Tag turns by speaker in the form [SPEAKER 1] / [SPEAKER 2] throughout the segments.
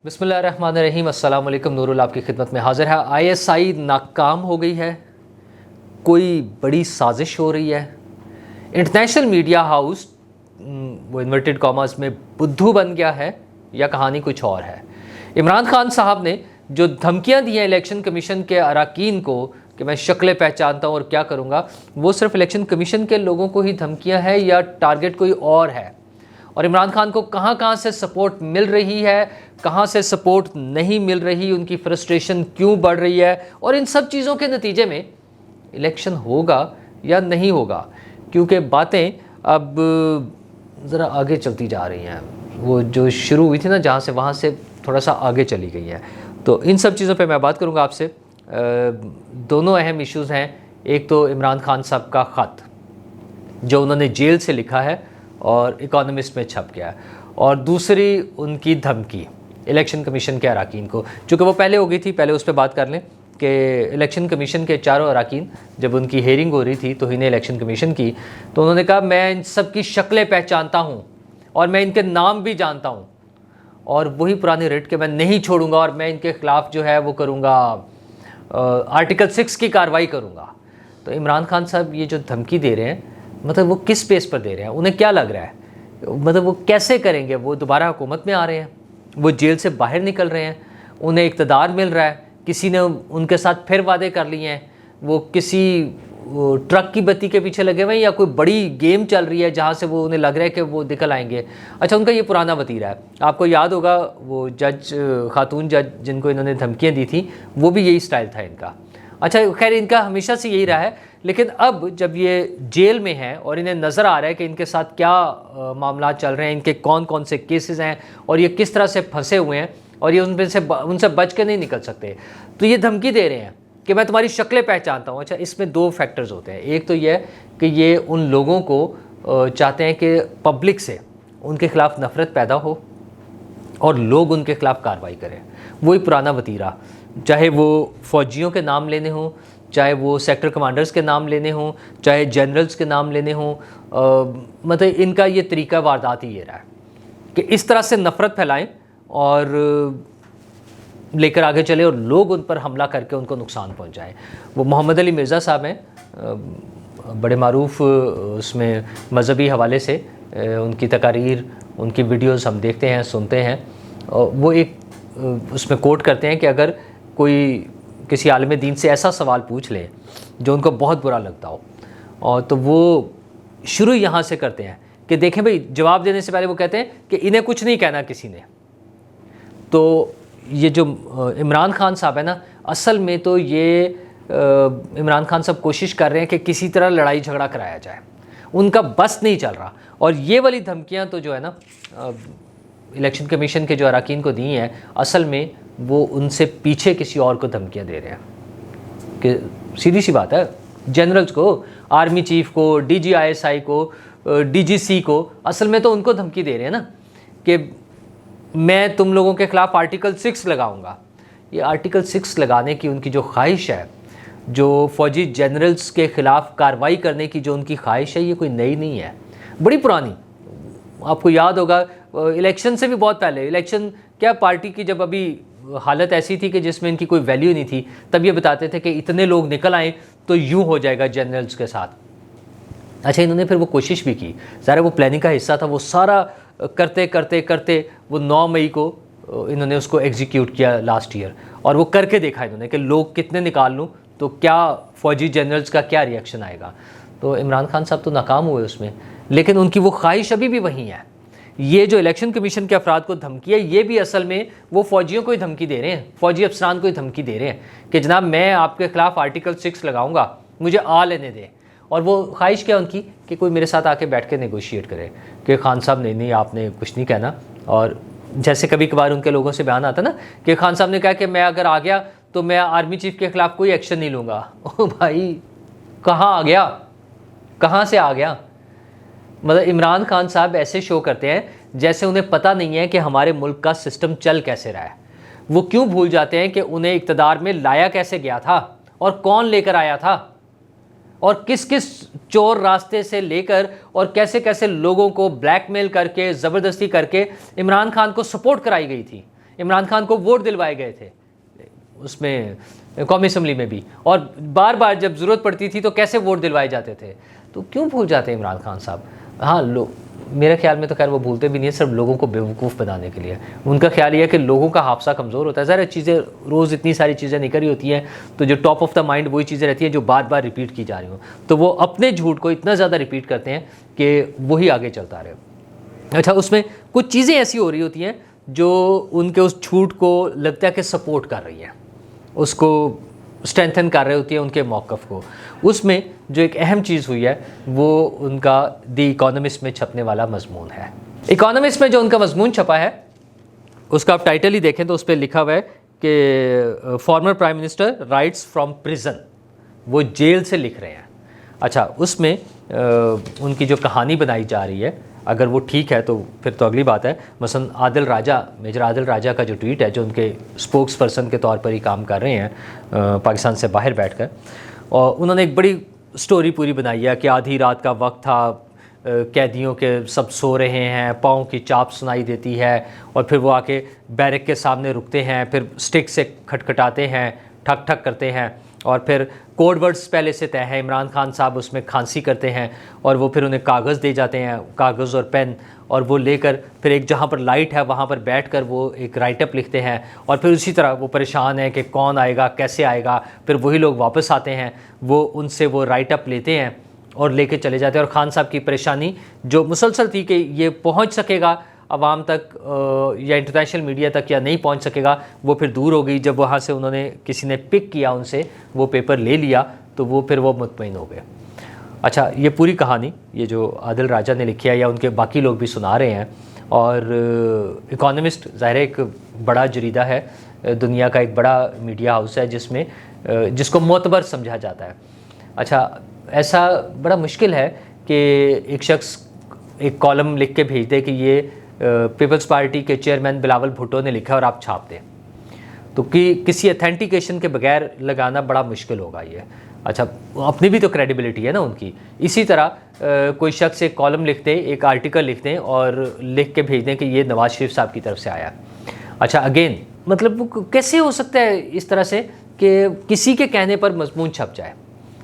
[SPEAKER 1] बिस्मिल्लाहिर्रहमानिर्रहीम। अस्सलाम वालेकुम। नूरुल आपकी खिदमत में हाजिर है। आईएसआई नाकाम हो गई है, कोई बड़ी साजिश हो रही है, इंटरनेशनल मीडिया हाउस वो इन्वर्टेड कॉमर्स में बुद्धू बन गया है, या कहानी कुछ और है। इमरान खान साहब ने जो धमकियां दी हैं इलेक्शन कमीशन के अरकान को कि मैं शक्लें पहचानता हूं और क्या करूंगा, वो सिर्फ इलेक्शन कमीशन के लोगों को ही धमकियां हैं या टारगेट कोई और है? और इमरान खान को कहां कहां से सपोर्ट मिल रही है, कहां से सपोर्ट नहीं मिल रही, उनकी फ्रस्ट्रेशन क्यों बढ़ रही है, और इन सब चीज़ों के नतीजे में इलेक्शन होगा या नहीं होगा? क्योंकि बातें अब ज़रा आगे चलती जा रही हैं। वो जो शुरू हुई थी ना जहाँ से, वहाँ से थोड़ा सा आगे चली गई है। तो इन सब चीज़ों पे मैं बात करूँगा आपसे। दोनों अहम इश्यूज़ हैं। एक तो इमरान खान साहब का ख़त जो उन्होंने जेल से लिखा है और इकोनॉमिस्ट में छप गया है, और दूसरी उनकी धमकी इलेक्शन कमीशन के अरकान को, चूँकि वो पहले हो गई थी, पहले उस पर बात कर लें कि इलेक्शन कमीशन के चारों अरकान जब उनकी हेयरिंग हो रही थी तो इन्हें इलेक्शन कमीशन की, तो उन्होंने कहा मैं इन सब की शक्लें पहचानता हूँ और मैं इनके नाम भी जानता हूँ, और वही पुरानी रेट के मैं नहीं छोड़ूंगा और मैं इनके ख़िलाफ़ जो है वो करूँगा, आर्टिकल 6 की कार्रवाई करूँगा। तो इमरान खान साहब ये जो धमकी दे रहे हैं, मतलब वो किस बेस पर दे रहे हैं? उन्हें क्या लग रहा है, मतलब वो कैसे करेंगे? वो दोबारा हुकूमत में आ रहे हैं, वो जेल से बाहर निकल रहे हैं, उन्हें इक़्तिदार मिल रहा है, किसी ने उनके साथ फिर वादे कर लिए हैं, वो किसी ट्रक की बत्ती के पीछे लगे हुए हैं, या कोई बड़ी गेम चल रही है जहाँ से वो उन्हें लग रहा है कि वो निकल आएंगे। अच्छा, उनका ये पुराना वतीरा है, आपको याद होगा वो जज, खातून जज जिनको इन्होंने धमकियाँ दी थी, वो भी यही स्टाइल था इनका। अच्छा, खैर इनका हमेशा से यही रहा है, लेकिन अब जब ये जेल में हैं और इन्हें नज़र आ रहा है कि इनके साथ क्या मामला चल रहे हैं, इनके कौन कौन से केसेस हैं और ये किस तरह से फंसे हुए हैं और ये उनसे बच के नहीं निकल सकते, तो ये धमकी दे रहे हैं कि मैं तुम्हारी शक्लें पहचानता हूँ। अच्छा, इसमें दो फैक्टर्स होते हैं। एक तो ये कि ये उन लोगों को चाहते हैं कि पब्लिक से उनके ख़िलाफ़ नफ़रत पैदा हो और लोग उनके ख़िलाफ़ कार्रवाई करें। वही पुराना वतीरा, चाहे वो फ़ौजियों के नाम लेने हों, चाहे वो सेक्टर कमांडर्स के नाम लेने हों, चाहे जनरल्स के नाम लेने हों, मतलब इनका ये तरीका वारदात ही ये रहा है कि इस तरह से नफ़रत फैलाएं और लेकर आगे चले और लोग उन पर हमला करके उनको नुकसान पहुंचाएं। वो मोहम्मद अली मिर्ज़ा साहब हैं, बड़े मारूफ उसमें मज़हबी हवाले से उनकी तकारीर, उनकी वीडियोस हम देखते हैं, सुनते हैं। वो एक उसमें कोट करते हैं कि अगर कोई किसी आलिम दीन से ऐसा सवाल पूछ ले जो उनको बहुत बुरा लगता हो, और तो वो शुरू यहाँ से करते हैं कि देखें भाई, जवाब देने से पहले वो कहते हैं कि इन्हें कुछ नहीं कहना किसी ने। तो ये जो इमरान खान साहब है ना, असल में तो ये इमरान खान साहब कोशिश कर रहे हैं कि किसी तरह लड़ाई झगड़ा कराया जाए, उनका बस नहीं चल रहा। और ये वाली धमकियाँ तो जो है ना इलेक्शन कमीशन के जो अरकान को दी हैं, असल में वो उनसे पीछे किसी और को धमकियाँ दे रहे हैं। कि सीधी सी बात है, जनरल्स को, आर्मी चीफ को, DGISI को, DGC को, असल में तो उनको धमकी दे रहे हैं ना कि मैं तुम लोगों के ख़िलाफ़ आर्टिकल 6 लगाऊंगा। ये आर्टिकल 6 लगाने की उनकी जो ख्वाहिश है, जो फ़ौजी जनरल्स के ख़िलाफ़ कार्रवाई करने की जो उनकी ख्वाहिश है, ये कोई नई नहीं है, बड़ी पुरानी। आपको याद होगा इलेक्शन से भी बहुत पहले, इलेक्शन क्या, पार्टी की जब अभी हालत ऐसी थी कि जिसमें इनकी कोई वैल्यू नहीं थी, तब ये बताते थे कि इतने लोग निकल आए तो यूँ हो जाएगा जनरल्स के साथ। अच्छा, इन्होंने फिर वो कोशिश भी की, सारा वो प्लानिंग का हिस्सा था, वो सारा करते करते करते वो 9 मई को इन्होंने उसको एग्जीक्यूट किया लास्ट ईयर, और वो करके देखा इन्होंने कि लोग कितने निकाल लूँ तो क्या फ़ौजी जनरल्स का क्या रिएक्शन आएगा। तो इमरान खान साहब तो नाकाम हुए उसमें, लेकिन उनकी वो ख्वाहिश अभी भी वहीं है। ये जो इलेक्शन कमीशन के अफराद को धमकी है, ये भी असल में वो फ़ौजियों को ही धमकी दे रहे हैं, फ़ौजी अफसरान को ही धमकी दे रहे हैं कि जनाब मैं आपके ख़िलाफ़ आर्टिकल 6 लगाऊंगा, मुझे आ लेने दें। और वो ख्वाहिश क्या उनकी कि कोई मेरे साथ आके बैठ के नेगोशिएट करे कि खान साहब नहीं आपने कुछ नहीं कहना। और जैसे कभी कभार उनके लोगों से बयान आता ना कि खान साहब ने कहा कि मैं अगर आ गया तो मैं आर्मी चीफ के ख़िलाफ़ कोई एक्शन नहीं लूँगा। ओ भाई, कहाँ आ गया, कहाँ से आ गया? मतलब इमरान खान साहब ऐसे शो करते हैं जैसे उन्हें पता नहीं है कि हमारे मुल्क का सिस्टम चल कैसे रहा है। वो क्यों भूल जाते हैं कि उन्हें इक़्तिदार में लाया कैसे गया था और कौन लेकर आया था, और किस किस चोर रास्ते से लेकर और कैसे कैसे लोगों को ब्लैकमेल करके ज़बरदस्ती करके इमरान खान को सपोर्ट कराई गई थी। इमरान खान को वोट दिलवाए गए थे उसमें कौमी असम्बली में भी, और बार बार जब ज़रूरत पड़ती थी तो कैसे वोट दिलवाए जाते थे। तो क्यों भूल जाते हैं इमरान खान साहब? हाँ, मेरे ख्याल में तो खैर वो भूलते भी नहीं है, सिर्फ लोगों को बेवकूफ़ बनाने के लिए। उनका ख्याल ये है कि लोगों का हादसा कमज़ोर होता है। ज़रा चीज़ें रोज़ इतनी सारी चीज़ें निकल रही होती हैं, तो जो टॉप ऑफ द माइंड वही चीज़ें रहती हैं जो बार बार रिपीट की जा रही हों, तो वो अपने झूठ को इतना ज़्यादा रिपीट करते हैं कि वही आगे चलता रहे। अच्छा, उसमें कुछ चीज़ें ऐसी हो रही होती हैं जो उनके उस झूठ को लगता है कि सपोर्ट कर रही हैं, उसको स्ट्रेंथन कर रही होती है उनके मौक़िफ़ को। उसमें जो एक अहम चीज़ हुई है वो उनका द इकोनॉमिस्ट में छपने वाला मजमून है। इकोनॉमिस्ट में जो उनका मजमून छपा है उसका आप टाइटल ही देखें तो उस पर लिखा हुआ है कि former prime minister rights from prison, वो जेल से लिख रहे हैं। अच्छा, उसमें उनकी जो कहानी बनाई जा रही है, अगर वो ठीक है तो फिर तो अगली बात है। मसलन आदिल राजा, मेजर आदिल राजा का जो ट्वीट है, जो उनके स्पोक्स पर्सन के तौर पर ही काम कर रहे हैं पाकिस्तान से बाहर बैठकर, और उन्होंने एक बड़ी स्टोरी पूरी बनाई है कि आधी रात का वक्त था, कैदियों के सब सो रहे हैं, पाँव की चाप सुनाई देती है, और फिर वो आके बैरक के सामने रुकते हैं, फिर स्टिक से खटखटाते हैं, ठक ठक करते हैं, और फिर कोड वर्ड्स पहले से तय है। इमरान खान साहब उसमें खांसी करते हैं और वो फिर उन्हें कागज़ दे जाते हैं, कागज़ और पेन, और वो लेकर फिर एक जहाँ पर लाइट है वहाँ पर बैठकर वो एक राइटअप लिखते हैं, और फिर उसी तरह वो परेशान है कि कौन आएगा, कैसे आएगा। फिर वही लोग वापस आते हैं, वो उनसे वो राइटअप लेते हैं और लेके चले जाते हैं। और खान साहब की परेशानी जो मुसलसल थी कि ये पहुँच सकेगा आवाम तक या इंटरनेशनल मीडिया तक या नहीं पहुंच सकेगा, वो फिर दूर हो गई। जब वहाँ से उन्होंने किसी ने पिक किया, उनसे वो पेपर ले लिया, तो वो फिर वो मुतमईन हो गए। अच्छा, ये पूरी कहानी ये जो आदिल राजा ने लिखी है या उनके बाकी लोग भी सुना रहे हैं। और इकोनॉमिस्ट ज़ाहिर एक बड़ा जरीदा है, दुनिया का एक बड़ा मीडिया हाउस है जिसमें जिसको मोतबर समझा जाता है। अच्छा, ऐसा बड़ा मुश्किल है कि एक शख्स एक कॉलम लिख के भेज दे कि ये पीपल्स पार्टी के चेयरमैन बिलावल भुट्टो ने लिखा है और आप छाप दें, तो कि किसी अथेंटिकेशन के बगैर लगाना बड़ा मुश्किल होगा ये। अच्छा, अपनी भी तो क्रेडिबिलिटी है ना उनकी। इसी तरह कोई शख्स एक कॉलम लिख दे, एक आर्टिकल लिख दें और लिख के भेज दें कि ये नवाज शरीफ साहब की तरफ से आया। अच्छा, अगेन मतलब कैसे हो सकता है इस तरह से कि किसी के कहने पर मजमून छप जाए?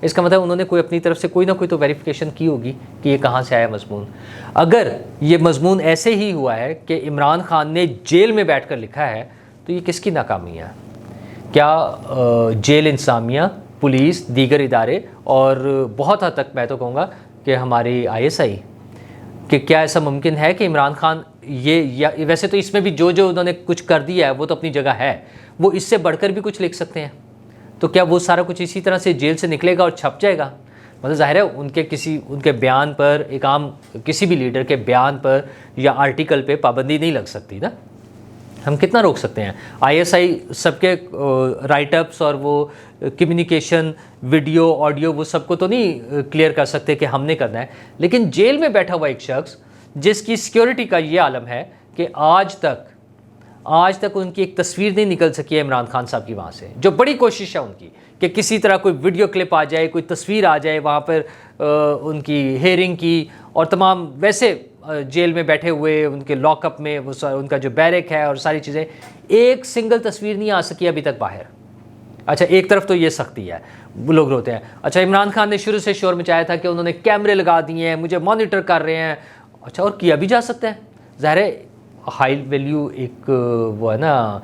[SPEAKER 1] इसका मतलब उन्होंने कोई अपनी तरफ से कोई ना कोई तो वेरिफिकेशन की होगी कि ये कहाँ से आया मजमून। अगर ये मजमून ऐसे ही हुआ है कि इमरान खान ने जेल में बैठकर लिखा है, तो ये किसकी नाकामी है? क्या जेल इंतज़ामिया, पुलिस, दीगर इदारे और बहुत हद तक मैं तो कहूँगा कि हमारी ISI, कि क्या ऐसा मुमकिन है कि इमरान खान ये, या वैसे तो इसमें भी जो उन्होंने कुछ कर दिया है वो तो अपनी जगह है, वो इससे बढ़कर भी कुछ लिख सकते हैं, तो क्या वो सारा कुछ इसी तरह से जेल से निकलेगा और छप जाएगा? मतलब ज़ाहिर है उनके बयान पर, एक आम किसी भी लीडर के बयान पर या आर्टिकल पे पाबंदी नहीं लग सकती ना। हम कितना रोक सकते हैं? ISI सबके राइटअप्स और वो कम्युनिकेशन, वीडियो, ऑडियो, वो सबको तो नहीं क्लियर कर सकते कि हमने करना है। लेकिन जेल में बैठा हुआ एक शख्स जिसकी सिक्योरिटी का ये आलम है कि आज तक उनकी एक तस्वीर नहीं निकल सकी है इमरान खान साहब की वहाँ से, जो बड़ी कोशिश है उनकी कि किसी तरह कोई वीडियो क्लिप आ जाए, कोई तस्वीर आ जाए वहाँ पर उनकी हेयरिंग की, और तमाम वैसे जेल में बैठे हुए उनके लॉकअप में वो उनका जो बैरक है और सारी चीज़ें, एक सिंगल तस्वीर नहीं आ सकी अभी तक बाहर। अच्छा, एक तरफ तो ये सख्ती है, वो लोग रोते हैं। अच्छा, इमरान खान ने शुरू से शोर मचाया था कि उन्होंने कैमरे लगा दिए हैं, मुझे मॉनिटर कर रहे हैं। अच्छा, और किया भी जा सकता है, ज़ाहिर है हाई वैल्यू एक वो है ना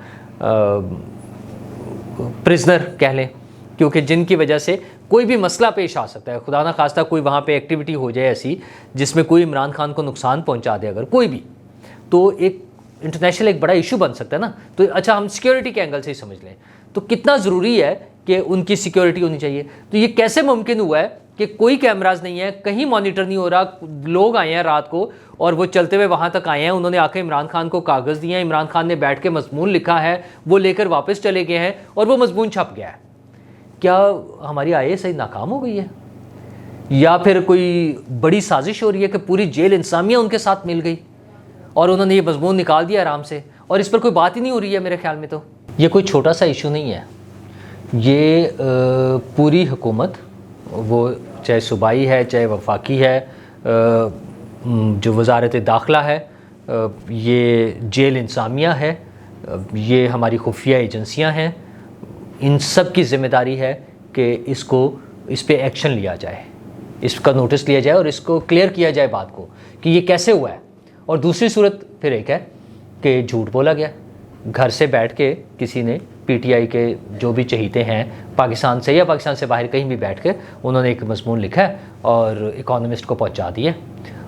[SPEAKER 1] प्रिजनर कह लें, क्योंकि जिनकी वजह से कोई भी मसला पेश आ सकता है, खुदा ना खास्ता कोई वहाँ पे एक्टिविटी हो जाए ऐसी जिसमें कोई इमरान खान को नुकसान पहुँचा दे, अगर कोई भी, तो एक इंटरनेशनल एक बड़ा इशू बन सकता है ना। तो अच्छा, हम सिक्योरिटी के एंगल से ही समझ लें तो कितना ज़रूरी है कि उनकी सिक्योरिटी होनी चाहिए। तो ये कैसे मुमकिन हुआ है कि कोई कैमराज नहीं है, कहीं मॉनिटर नहीं हो रहा, लोग आए हैं रात को और वो चलते हुए वहाँ तक आए हैं, उन्होंने आके इमरान खान को कागज़ दिए हैं, इमरान खान ने बैठ के मजमून लिखा है, वो लेकर वापस चले गए हैं और वो मजमून छप गया है। क्या हमारी ISI नाकाम हो गई है, या फिर कोई बड़ी साजिश हो रही है कि पूरी जेल इंतज़ामिया उनके साथ मिल गई और उन्होंने ये मजमून निकाल दिया आराम से, और इस पर कोई बात ही नहीं हो रही है? मेरे ख्याल में तो ये कोई छोटा सा इशू नहीं है, ये पूरी हुकूमत, वो चाहे सूबाई है चाहे वफाकी है, जो वजारत दाखिला है, ये जेल इंतज़ामिया है, ये हमारी खुफिया एजेंसियां हैं, इन सब की जिम्मेदारी है कि इस पे एक्शन लिया जाए, इसका नोटिस लिया जाए और इसको क्लियर किया जाए बात को कि ये कैसे हुआ है। और दूसरी सूरत फिर एक है कि झूठ बोला गया, घर से बैठ के किसी ने पीटीआई के जो भी चहीते हैं पाकिस्तान से या पाकिस्तान से बाहर कहीं भी बैठ के उन्होंने एक मजमून लिखा है और इकोनॉमिस्ट को पहुंचा दिया।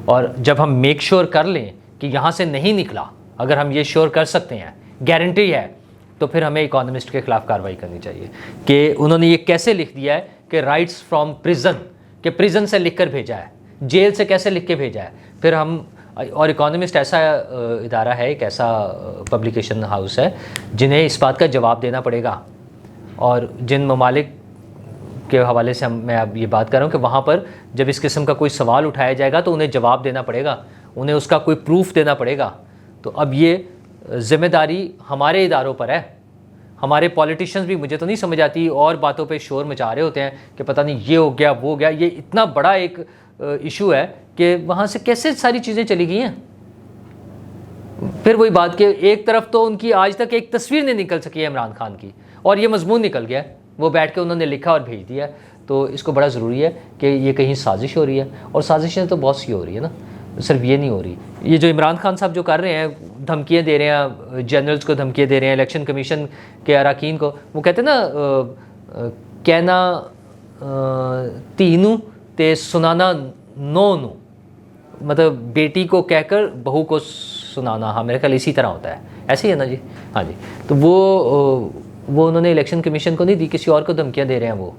[SPEAKER 1] और जब हम मेक श्योर कर लें कि यहाँ से नहीं निकला, अगर हम ये श्योर कर सकते हैं, गारंटी है, तो फिर हमें इकोनॉमिस्ट के खिलाफ कार्रवाई करनी चाहिए कि उन्होंने ये कैसे लिख दिया है कि राइट्स फ्रॉम प्रिजन, कि प्रिजन से लिख कर भेजा है, जेल से कैसे लिख के भेजा है। फिर हम, और इकोनॉमिस्ट ऐसा इदारा है, एक ऐसा पब्लिकेशन हाउस है जिन्हें इस बात का जवाब देना पड़ेगा। और जिन ममालिक के हवाले से मैं अब ये बात कर रहा हूँ कि वहाँ पर जब इस किस्म का कोई सवाल उठाया जाएगा तो उन्हें जवाब देना पड़ेगा, उन्हें उसका कोई प्रूफ देना पड़ेगा। तो अब ये ज़िम्मेदारी हमारे इदारों पर है। हमारे पॉलिटिशियंस भी, मुझे तो नहीं समझ आती, और बातों पे शोर मचा रहे होते हैं कि पता नहीं ये हो गया वो हो गया। ये इतना बड़ा एक इशू है कि वहाँ से कैसे सारी चीज़ें चली गई हैं। फिर वही बात कि एक तरफ तो उनकी आज तक एक तस्वीर नहीं निकल सकी है इमरान खान की, और ये मजमून निकल गया, वो बैठ के उन्होंने लिखा और भेज दिया। तो इसको बड़ा ज़रूरी है कि ये कहीं साजिश हो रही है, और साजिशें तो बहुत सी हो रही है ना, सिर्फ ये नहीं हो रही। ये जो इमरान खान साहब जो कर रहे हैं, धमकियाँ दे रहे हैं, जनरल्स को धमकियाँ दे रहे हैं, इलेक्शन कमीशन के अरकान को, वो कहते हैं ना कहना तीनू ते सुनाना नोनू, मतलब बेटी को कहकर बहू को सुनाना। हाँ, मेरे ख्याल इसी तरह होता है, ऐसे ही है ना जी। हाँ जी, तो वो उन्होंने इलेक्शन कमीशन को नहीं दी, किसी और को धमकियाँ दे रहे हैं वो।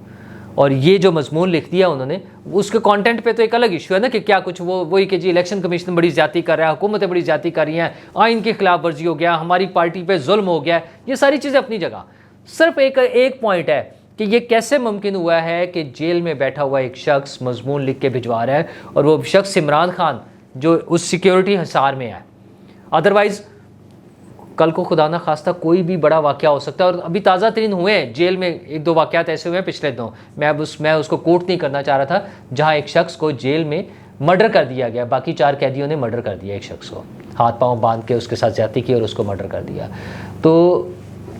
[SPEAKER 1] और ये जो मजमून लिख दिया उन्होंने, उसके कंटेंट पे तो एक अलग इशू है ना कि क्या कुछ वही कि जी इलेक्शन कमीशन बड़ी ज्यादती कर रहा है, हुकूमतें बड़ी ज्यादती कर रही हैं, आइन की खिलाफ वर्जी हो गया, हमारी पार्टी पे जुल्म हो गया। ये सारी चीज़ें अपनी जगह, सिर्फ एक पॉइंट है कि ये कैसे मुमकिन हुआ है कि जेल में बैठा हुआ एक शख्स मजमून लिख के भिजवा रहा है, और वो शख्स इमरान खान जो उस सिक्योरिटी हिसार में है। अदरवाइज़ कल को खुदा ना खास्ता कोई भी बड़ा वाक़या हो सकता है। और अभी ताज़ा तरीन हुए हैं जेल में, एक दो वाक़यात ऐसे हुए हैं पिछले दिनों, मैं उसको कोट नहीं करना चाह रहा था, जहाँ एक शख्स को जेल में मर्डर कर दिया गया, बाकी 4 कैदियों ने मर्डर कर दिया एक शख्स को, हाथ पाँव बांध के उसके साथ ज्यादती की और उसको मर्डर कर दिया। तो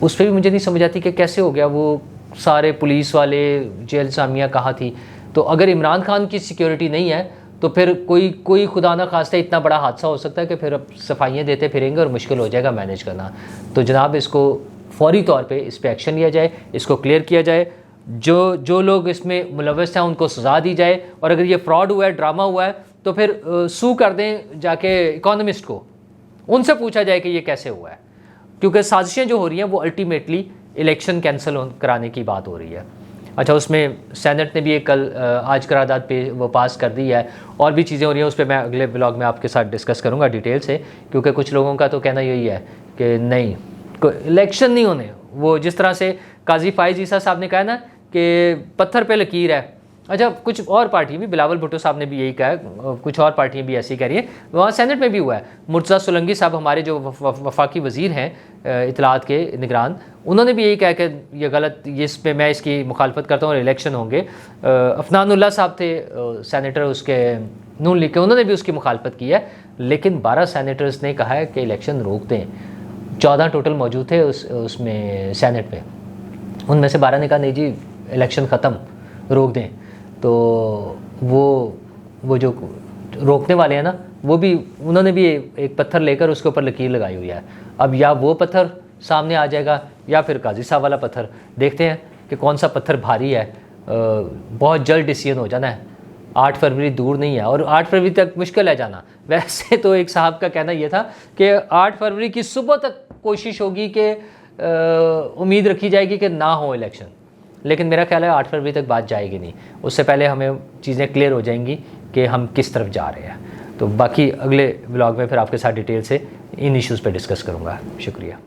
[SPEAKER 1] उस पर भी मुझे नहीं समझ आती कि कैसे हो गया, वो सारे पुलिस वाले, जेल सामिया कहाँ थी। तो अगर इमरान खान की सिक्योरिटी नहीं है तो फिर कोई खुदा ना खास्ता इतना बड़ा हादसा हो सकता है कि फिर अब सफाइयाँ देते फिरेंगे और मुश्किल हो जाएगा मैनेज करना। तो जनाब, इसको फौरी तौर पे इस पर एक्शन लिया जाए, इसको क्लियर किया जाए, जो लोग इसमें मुलव्वस हैं उनको सज़ा दी जाए, और अगर ये फ्रॉड हुआ है, ड्रामा हुआ है, तो फिर सू कर दें जाके इकोनॉमिस्ट को, उनसे पूछा जाए कि ये कैसे हुआ है। क्योंकि साजिशें जो हो रही हैं वो अल्टीमेटली इलेक्शन कैंसिल कराने की बात हो रही है। अच्छा, उसमें सेनेट ने भी एक आज करारदाद पे वो पास कर दी है, और भी चीज़ें हो रही हैं, उस पर मैं अगले ब्लॉग में आपके साथ डिस्कस करूंगा डिटेल से। क्योंकि कुछ लोगों का तो कहना यही है कि नहीं, इलेक्शन नहीं होने। वो जिस तरह से काजी फाइज ईसा साहब ने कहा ना कि पत्थर पे लकीर है। अच्छा, कुछ और पार्टी भी, बिलावल भुट्टो साहब ने भी यही कहा है, कुछ और पार्टियां भी ऐसी कह रही हैं, वहाँ सेनेट में भी हुआ है। मुर्तज़ा सोलंकी साहब हमारे जो वफाकी वज़ीर हैं इतलात के निगरान, उन्होंने भी यही कहा कि ये गलत, इस पे मैं इसकी मुखालफत करता हूँ और इलेक्शन होंगे। अफनानुल्लाह साहब थे सेनेटर उसके नून लीग के, उन्होंने भी उसकी मुखालफत की है। लेकिन 12 सेनेटर्स ने कहा है कि इलेक्शन रोक दें। 14 टोटल मौजूद थे उसमें सेनेट में, उनमें से 12 ने कहा नहीं जी इलेक्शन ख़त्म, रोक दें। तो वो जो रोकने वाले हैं ना, वो भी, उन्होंने भी एक पत्थर लेकर उसके ऊपर लकीर लगाई हुई है। अब या वो पत्थर सामने आ जाएगा या फिर काजी साहब वाला पत्थर। देखते हैं कि कौन सा पत्थर भारी है। बहुत जल्द डिसीजन हो जाना है, 8 फरवरी दूर नहीं है, और 8 फरवरी तक मुश्किल है जाना। वैसे तो एक साहब का कहना यह था कि 8 फरवरी की सुबह तक कोशिश होगी कि उम्मीद रखी जाएगी कि ना हो इलेक्शन, लेकिन मेरा ख्याल है 8 फरवरी तक बात जाएगी नहीं, उससे पहले हमें चीज़ें क्लियर हो जाएंगी कि हम किस तरफ जा रहे हैं। तो बाकी अगले व्लॉग में फिर आपके साथ डिटेल से इन इश्यूज़ पे डिस्कस करूँगा। शुक्रिया।